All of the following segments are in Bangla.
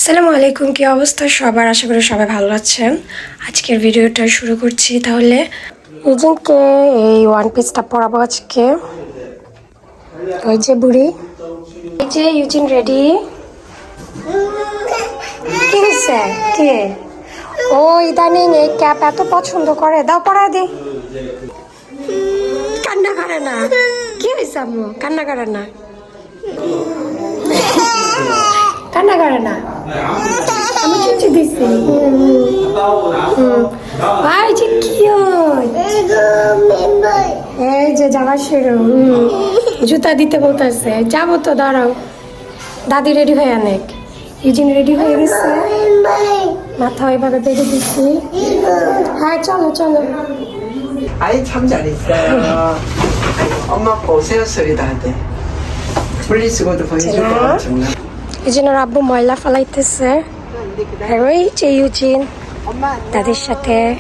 আসসালামু আলাইকুম, কি অবস্থা সবার? আশা করি সবাই ভালো আছেন। আজকের ভিডিওটা শুরু করছি। তাহলে ইউজিনকে এই ওয়ান পিসটা পরাবো আজকে। ওই যে বুড়ি, এই যে ইউজিন রেডি। কি হয়েছে? কে ও ইদানিং এই ক্যাপ এত পছন্দ করে? দাও পরা দি। কান্না করে না। কি হয়েছে আম্মু? কান্না করে না, কান্না করে না। আমি কিছু দিছি। ভাই যে কি এই যে যাওয়ার শুরু। জুতা দিতে বলতেছে। যাবো তো, দাঁড়াও। দাদি রেডি হয়ে অনেক। ইউজিন রেডি হয়ে গেছে, মাথা ওইভাবে বেঁধে দিচ্ছি। হ্যাঁ চলো চলো। 아이 참 잘했어요. 엄마 보세요 소리 나한테. 분리수거도 보여줄 것 같구나. ইউজিনের আব্বু ময়লা ফেলাইতেছে। আর ওই যে ইউজিন দাদির সাথে।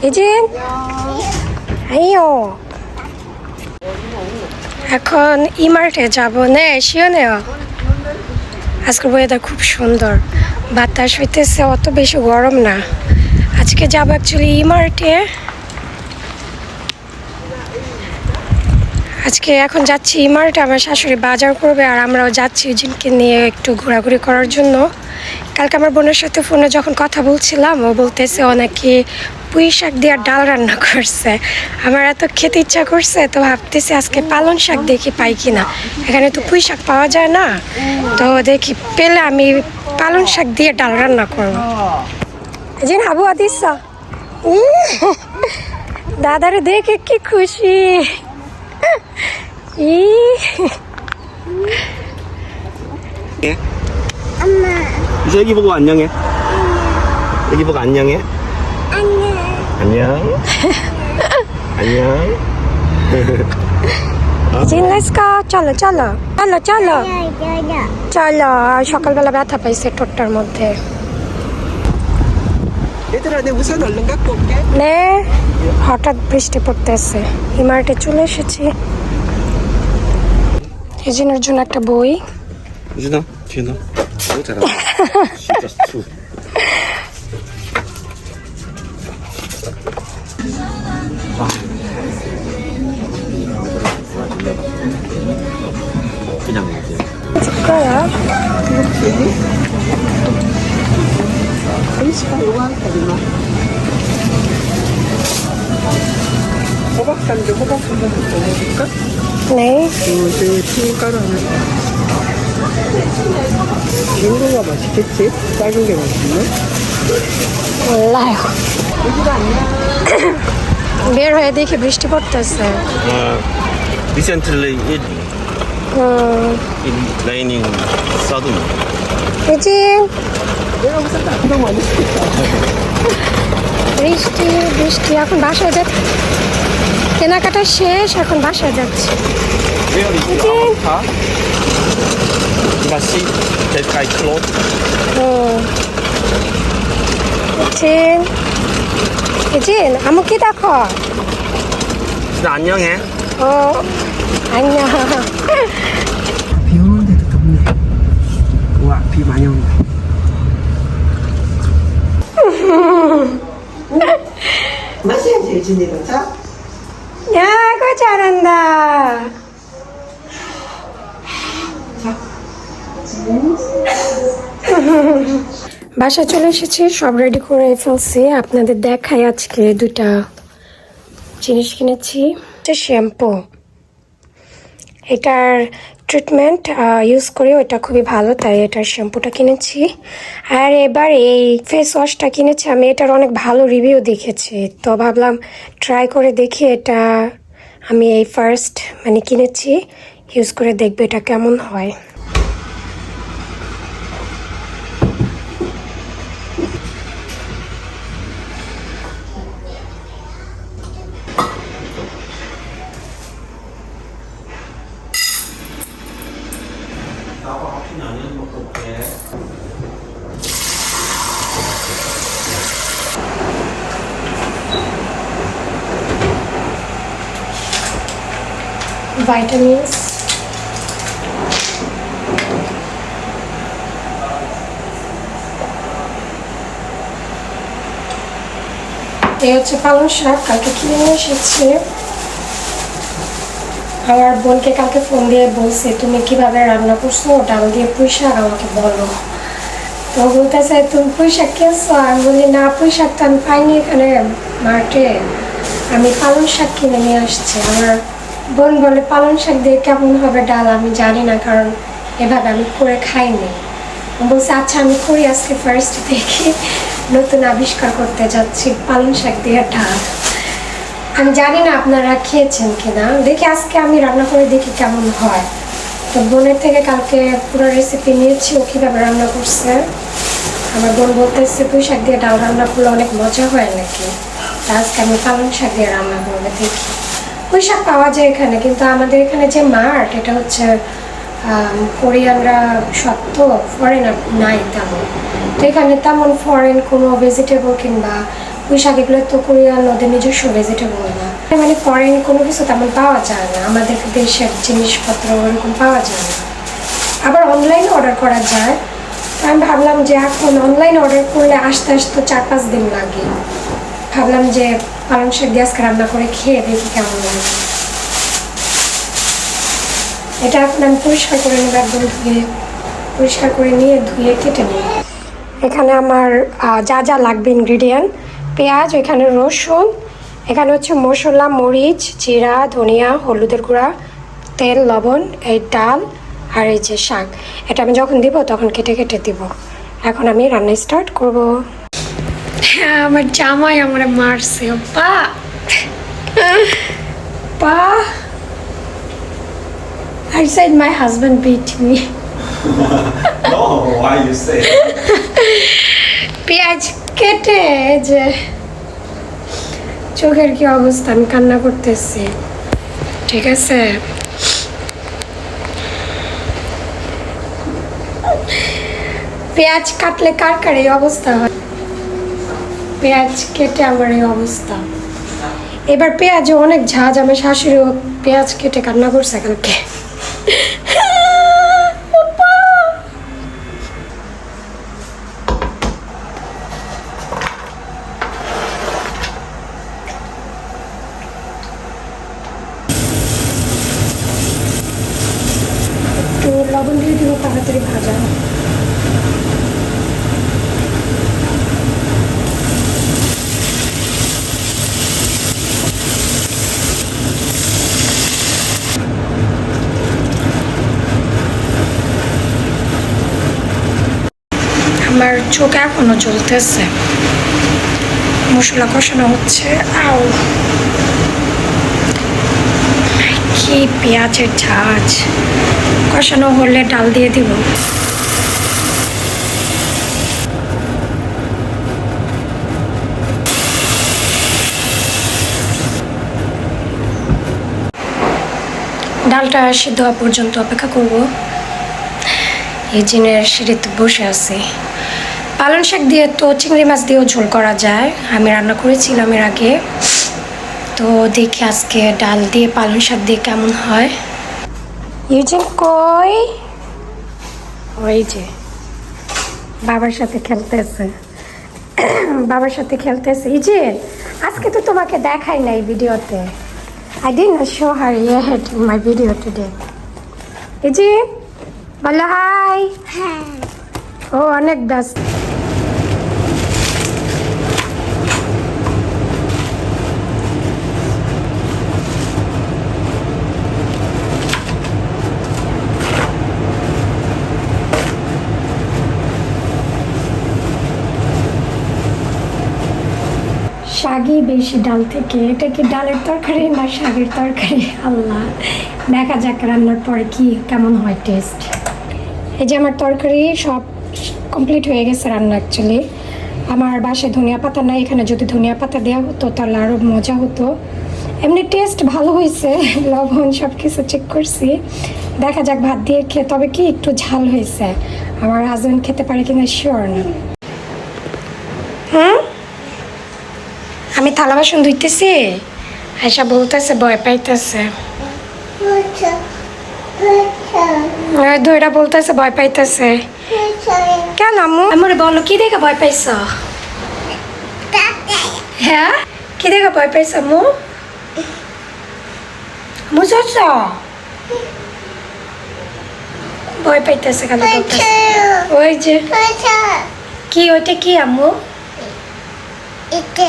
ইউজিন আইও, এখন ইমার্টে যাবো। নে শিওনেও। আজকের ওয়েদার খুব সুন্দর, বাতাস হইতেছে, অত বেশি গরম না। আজকে যাবো অ্যাকচুয়ালি ইমার্টে। আজকে এখন যাচ্ছি ইমার্টে, আমার শাশুড়ি বাজার করবে আর আমরাও যাচ্ছি ইউজিনকে নিয়ে একটু ঘোরাঘুরি করার জন্য। কালকে আমার বোনের সাথে ফোনে যখন কথা বলছিলাম, ও বলতেছে অনেকে পুঁই শাক দিয়ে ডাল রান্না করছে। আমার এত খেতে ইচ্ছা করছে, তো ভাবতেছি আজকে পালং শাক দেখি পাই কিনা। এখানে তো পুঁই শাক পাওয়া যায় না, তো দেখি পেলে আমি পালং শাক দিয়ে ডাল রান্না করবো। জি হাবু আদিস দাদারে দেখে কি খুশি। 이제 애기 보고 안녕해. 애기 보고 안녕해. 안녕. 안녕. জিন লেটস গো, চলো চলো চলো চলো চলো। সকালবেলা ব্যথা পাইছে ঠোঁটটার মধ্যে। 얘들아 내 우산 얼른 갖고 올게. নে হঠাৎ বৃষ্টি পড়তেছে। ইমার্টে চলে এসেছি। ইজিনের জন্য একটা বই। 유진아, 뒤에 너. 너무 잘한다. 진짜 수. 그냥 이제. 거야? 호박산도 호박 한번 먹어볼까? 네. 저 튀김가루 하나. 긴 거가 맛있겠지? 작은 게 맛있나? 몰라요. 여기가 아니야. বের হয়ে দেখি বৃষ্টি পড়তেছে। Recently it raining suddenly. ইজিন 내가 우산 안 많이 시켰다. বৃষ্টি বৃষ্টি। এখন বাসায় যা, কেনাকাটা শেষ, এখন বাসায় যাচ্ছি। Where is 이제- our car? You must see that guy clothes. ইজিন ইজিন আমু কি দেখো? 진아 안녕해. 어 안녕. 비 오는데도 덥네. 우와 비 많이 온다. 마셔야지 유진이가. 자. 야, 그거 잘한다. বাসায় চলে এসেছি, সব রেডি করে ফেলছি। আপনাদের দেখাই আজকে দুটা জিনিস কিনেছি। শ্যাম্পু, এটার ট্রিটমেন্ট ইউজ করি, ওটা খুবই ভালো, তাই এটার শ্যাম্পুটা কিনেছি। আর এবার এই ফেস ওয়াশটা কিনেছি আমি, এটার অনেক ভালো রিভিউ দেখেছি, তো ভাবলাম ট্রাই করে দেখি। এটা আমি এই ফার্স্ট কিনেছি, ইউজ করে দেখবে এটা কেমন হয়। vitamins, এই হচ্ছে পালং শাক, কালকে কিনে নিয়ে এসেছি। আমার বোনকে কালকে ফোন দিয়ে বলছে তুমি কিভাবে রান্না করছো ডাল দিয়ে পুঁই শাক, আমাকে বলো। তো বলতেছে তুমি পুঁই শাক খেয়েছো? আমি বলি না, পুঁই শাক তো আমি পাইনি এখানে মাঠে, আমি পালং শাক কিনে নিয়ে আসছি। আমার বোন বলে পালং শাক দিয়ে কেমন হবে ডাল আমি জানি না, কারণ এভাবে আমি করে খাইনি। বলছে আচ্ছা আমি করি আজকে, ফার্স্ট দেখি নতুন আবিষ্কার করতে যাচ্ছি পালং শাক দিয়ে ডাল। আমি জানি না আপনারা খেয়েছেন কিনা, দেখি আজকে আমি রান্না করে দেখি কেমন হয়। তো বোনের থেকে কালকে পুরো রেসিপি নিয়েছি, ও কীভাবে রান্না করছে। আমার বোন বলতেছে পুঁই শাক দিয়ে ডাল রান্না করলে অনেক মজা হয় নাকি, তা আজকে আমি পালং শাক দিয়ে রান্না করবো, দেখি। পুঁই শাক পাওয়া যায় এখানে, কিন্তু আমাদের এখানে যে মাঠ এটা হচ্ছে কোরিয়ানরা সত্য, ফরেনার নাই তেমন। তো এখানে তেমন ফরেন কোনো ভেজিটেবল কিংবা পুঁই শাক এগুলো তো কোরিয়ান ওদের নিজস্ব ভেজিটেবল না, মানে ফরেন কোনো কিছু তেমন পাওয়া যায় না, আমাদের দেশের জিনিসপত্র ওরকম পাওয়া যায় না। আবার অনলাইনে অর্ডার করা যায়। তো আমি ভাবলাম যে এখন অনলাইন অর্ডার করলে আসতে আসতে 4-5 দিন লাগে, ভাবলাম যে পালং শাক দিয়ে আজকে রান্না করে খেয়ে দেখি কেমন লাগে। এটা এখন আমি পরিষ্কার করে নেব, একদম ধুয়ে পরিষ্কার করে নিয়ে ধুয়ে কেটে নেব। এখানে আমার যা যা লাগবে ইনগ্রিডিয়েন্ট, পেঁয়াজ, এখানে রসুন, এখানে হচ্ছে মশলা, মরিচ, জিরা, ধনিয়া, হলুদের গুঁড়া, তেল, লবণ, এই ডাল আর এই যে শাক। এটা আমি যখন দিব তখন কেটে কেটে দিব। এখন আমি রান্না স্টার্ট করব। হ্যাঁ, আমার জামাই আমার মারছে, পা পা I said my husband beat me. No, why you say? পেঁয়াজ কেটে যে চোখের কি অবস্থা, আমি কান্না করতেছি, ঠিক আছে। পেঁয়াজ কাটলে কার কার এই অবস্থা হয়, পেঁয়াজ কেটে আমার এই অবস্থা। এবার পেঁয়াজে অনেক ঝাঁজ, আমার শাশুড়িও পেঁয়াজ কেটে কান্না করছে কালকে। একটু লবণ দিয়ে দিব, তাড়াতাড়ি ভাজা। আমার চোখ এখনো জ্বলতেছে, মশলা কষানো হচ্ছে। আও কি পেঁয়াজের ঝাঁজ, কষানো হলে ডাল দিয়ে দিব। ডালটা সিদ্ধ হওয়া পর্যন্ত অপেক্ষা করব। এই জিনের সিঁড়িতে বসে আছি। পালং শাক দিয়ে তো চিংড়ি মাছ দিয়েও ঝোল করা যায়, আমি রান্না করেছিলাম এর আগে। তো দেখি আজকে ডাল দিয়ে পালং শাক দিয়ে কেমন হয়। ইউজিন কই? ওই যে বাবার সাথে খেলতেছে, বাবার সাথে খেলতেছে। ইউজিন, আজকে তো তোমাকে দেখাই নাই ভিডিওতে। I didn't show her yet in my video today. Eugene বলো হাই। ও অনেক ব্যস্ত। শাকই বেশি ডাল থেকে। এটা কি ডালের তরকারি না শাকের তরকারি, আল্লাহ দেখা যাক রান্নার পরে কি কেমন হয় টেস্ট। এই যে আমার তরকারি সব কমপ্লিট হয়ে গেছে রান্না। অ্যাকচুয়ালি আমার বাসায় ধনিয়া পাতা নাই, এখানে যদি ধনিয়া পাতা দেওয়া হতো তাহলে আরও মজা হতো। এমনি টেস্ট ভালো হয়েছে, লবণ সব কিছু চেক করছি। দেখা যাক ভাত দিয়ে খেয়ে, তবে কি একটু ঝাল হয়েছে। আমার হাজব্যান্ড খেতে পারে কিনা শিওর না। আমি থালা বাসন ধুইতেছি, আয়সা বলতেছে ভয় পাইতেছে, ধৈরা বলতেছে ভয় পাইতেছে। কেন আম্মু? আমার বলো কি দেখে ভয় পাইছ? হ্যাঁ কি দেখে ভয় পাইছ আম্মু? বুঝছ ভয় পাইতেছে কেন বলতেছে? ওই যে কি ওইটা কি আম্মু? নুকতে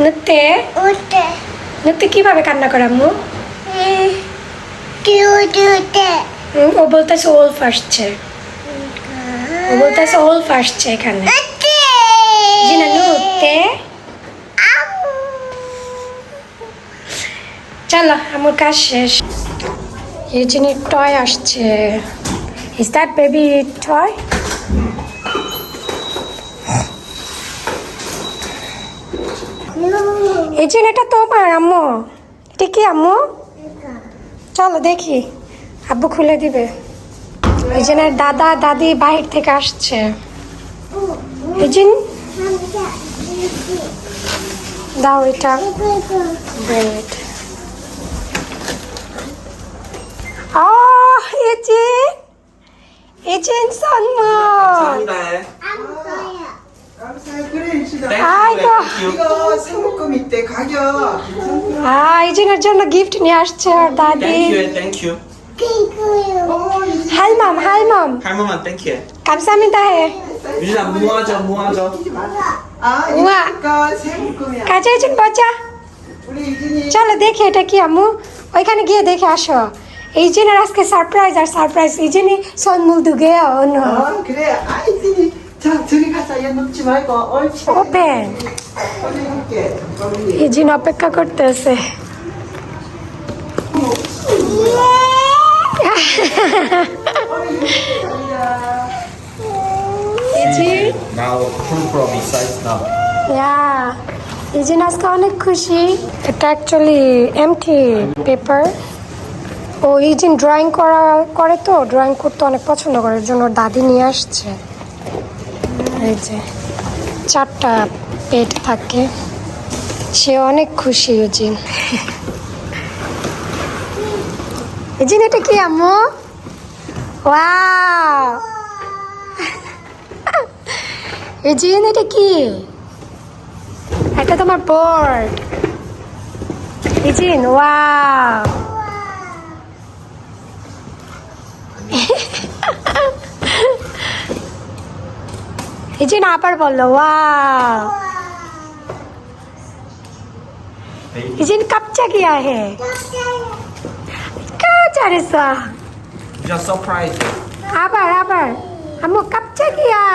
নুকতে নুকতে কিভাবে কান্না করে আম্মু? ও বলতেছে ওলফ আসছে, ও বলতেছে ওলফ আসছে এখানে। জিনা নুকতে চলো আমার কাজ শেষ। এই জিনিস টয় আসছে। Is that baby toy? এই জিনিসটা তোমার আম্মু? এটা কি আম্মু? চলো দেখি, আব্বু খুলে দিবে। এই জন্য দাদা দাদি বাইরে থেকে আসছে। এই জিন দাও এটা, ব্রেড। 이진 선물. 아이고. 이거 상품 있대 가격. 아 이진의 জন্য গিফট নিয়ে আসছে আর দাদি। Thank you. 할멈 할머니, thank you. 감사합니다 해. 유진아, 무하죠. 아 우와. 이거 상품이야. 가자 이진 보자। 우리 유진이. চলো দেখি এটা কি আম্মু, ওইখানে গিয়ে দেখে আসো। এই জিনের আজকে সারপ্রাইজ, আর সারপ্রাইজ এই জিনি 선물 두 개야 오늘. 그래. 아 유진이. 자 저기 가자. 얘 눕지 말고. 옳지. 오pen. 빨리 할게. এই জিন অপেক্ষা করতেছে। ইজিন Now, full from inside now. ইয়া ইজিন আজকে অনেক খুশি। এটা অ্যাকচুয়ালি এমটি পেপার। ও ইজিন ড্রয়িং করে তো, ড্রয়িং করতে অনেক পছন্দ করে, এর জন্য ওর দাদি নিয়ে আসছে। এই যে 4টা পেট থাকে, সে অনেক খুশি ইজিন। ইজিন এটা কি আম্মু? ওয়াও ইজিন এটা কি? এটা তোমার বোর্ড ইজিন। ওয়াও ইজিন আবার বললো ওয়াও। ইজিন কাপচা কিয়া হে? क्या 잘했어? Just surprise. আবার আম্মু কাপচা কিয়া?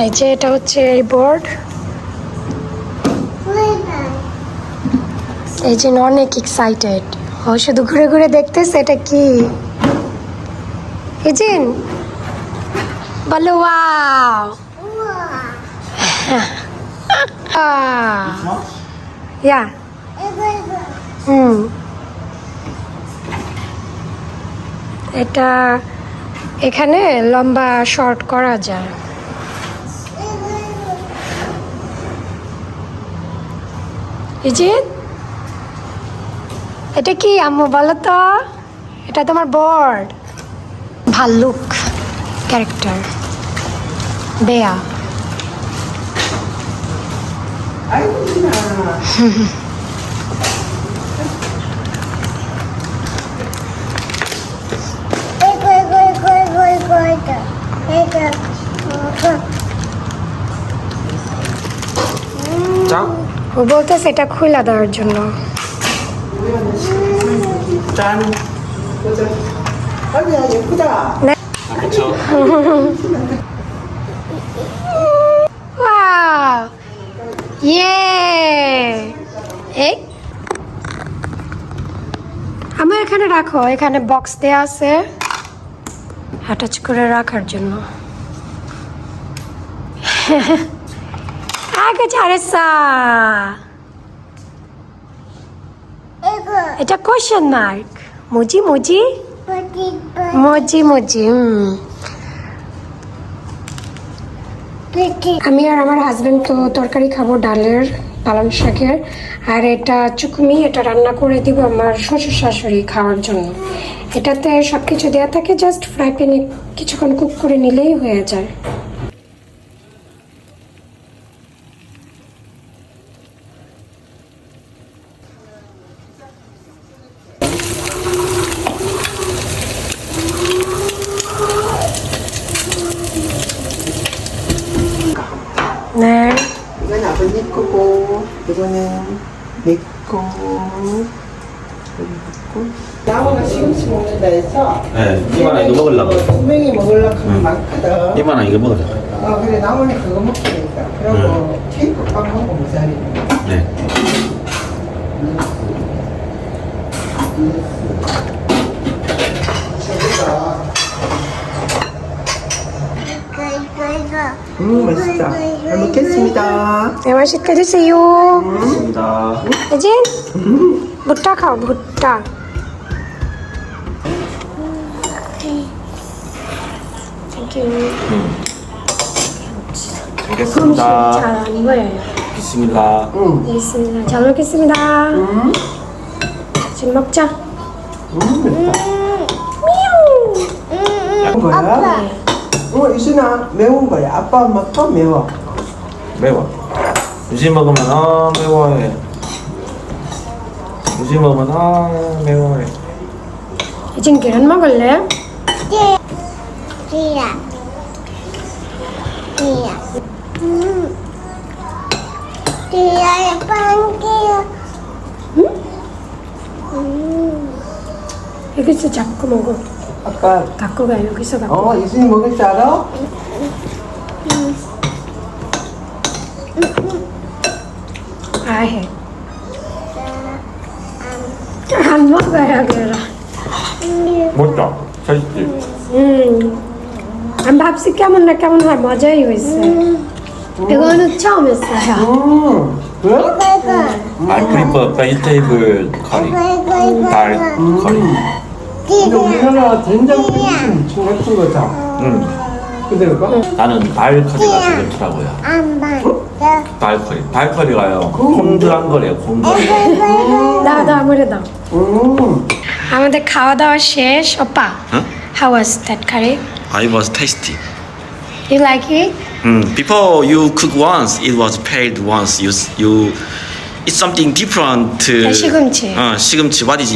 এই যে এটা হচ্ছে এই বোর্ড। এই যে অনেক এক্সাইটেড, ও শুধু ঘুরে ঘুরে দেখতেছে এটা কি। ইজিন বলো ওয়াও। ইয়া এটা এখানে লম্বা শর্ট করা যায়। ইজিন এটা কি আম্মু বলো তো? এটা তোমার বোর্ড। ভাল্লুক ক্যারেক্টার বেয়া। 아이고 유진아. 자, ও বলতেছে এটা খুলে দেওয়ার জন্য। 짠. 보자. 아니야 예쁘다. 그쵸? ওয়াও ইয়ে এই আমি এখানে রাখো, এখানে বক্স দেয়া আছে অ্যাটাচ করে রাখার জন্য। আগে 잘했어। এটা কোশ্চেন মার্ক। মুজি মুজি মুজি মুজি। আমি আর আমার হাজবেন্ড তো তরকারি খাবো ডালের, পালং শাকের। আর এটা চুকুমি, এটা রান্না করে দিব আমার শ্বশুর শাশুড়ি খাওয়ার জন্য। এটাতে সব কিছু দেওয়া থাকে, জাস্ট ফ্রাই প্যানে কিছুক্ষণ কুক করে নিলেই হয়ে যায়। 네. 이건 아버님 거고, 이거는 내 거. 여기 있고. 나무가 시금치 먹는다 해서. 네, 이만아 이거 먹으려고. 두 명이 먹으려고 하면 많거든. 이만아 이거 먹으자. 그래, 나무는 그거 먹게 되니까. 그리고 케이크 빵하고 무사리. 네. 맛있다. 잘 먹겠습니다. 네, 맛있게 드세요. 감사합니다. 이제 ভুট্টা খাও, ভুট্টা. Thank you. 알겠습니다. 잘안 보여요. 비스밀라. 알겠습니다. 잘 먹겠습니다. 지금 먹자. 매운 거야? 이순아, 매운 거야. 아빠 엄마 또 매워. 매워. 유지 먹으면 매워해. 유지 먹으면 매워해. 이젠 계란 먹을래? Kia. Kia. Kia 빵 kia. 여기서 잡고 먹어. 아빠, 갖고 가, 여기서 갖고. 이순이 먹을 줄 알아? 아, 해. 안 먹어요, 계란. 맛있다. 맛있지? ভাবছি কেমন না কেমন হয়, মজাই হয়েছে। এগুলো 처음 했어요. 그래? I prefer vegetable curry. 달 curry. 근데 우리나라 된장 뿌리는 미친 같은 거죠? 응. 그대로가? 나는 달 커리가 제일 좋더라고요. Ăn bằng. 달 커리. 달 커리가요. 콩들한 거래요. 콩들. দাও দাও, মরে দাও। 음. আমাদের খাওয়া দাওয়া শেষ। ওপা, Huh? how was that curry? I was tasty. You like it? Before you cook once, it was paid once. You it's something different. 시금치. 시금치. What is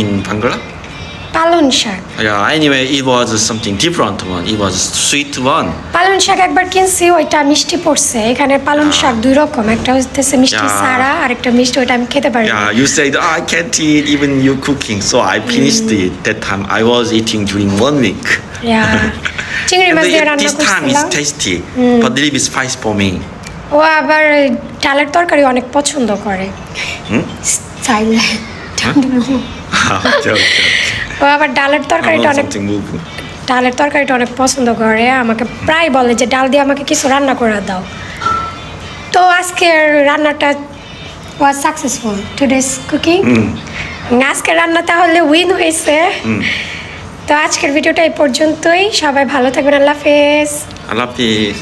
in Bangla? পালং শাক। Yeah. Anyway, it was something different one. It was sweet one. পালং শাক একবার কিনছি, ওইটা মিষ্টি পড়ছে। এখানে পালং শাক দুই রকম, একটা হচ্ছে মিষ্টি ছাড়া আর একটা মিষ্টি, ওইটা আমি খেতে পারি না। Yeah. You said I can't eat even you cooking, so I finished it. That time I was eating during 1 week. Yeah. চিংড়ি মাছ দিয়ে রান্না This time is করছিলাম। tasty, but a little bit spicy for me. ও আবার ডালের তরকারি অনেক পছন্দ করে। চাইলে Okay. ও আবার ডালের I তরকারিটা want অনেক something move. ডালের তরকারিটা অনেক পছন্দ করে। আমাকে প্রায় বলে যে ডাল দিয়ে আমাকে কিছু রান্না করে দাও। তো আজকের রান্নাটা was successful. Today's cooking. আজকের রান্না তাহলে উইন হয়েছে। তো আজকের ভিডিওটা এই পর্যন্তই। সবাই ভালো থাকবেন। আল্লাহ হাফেজ। I love this.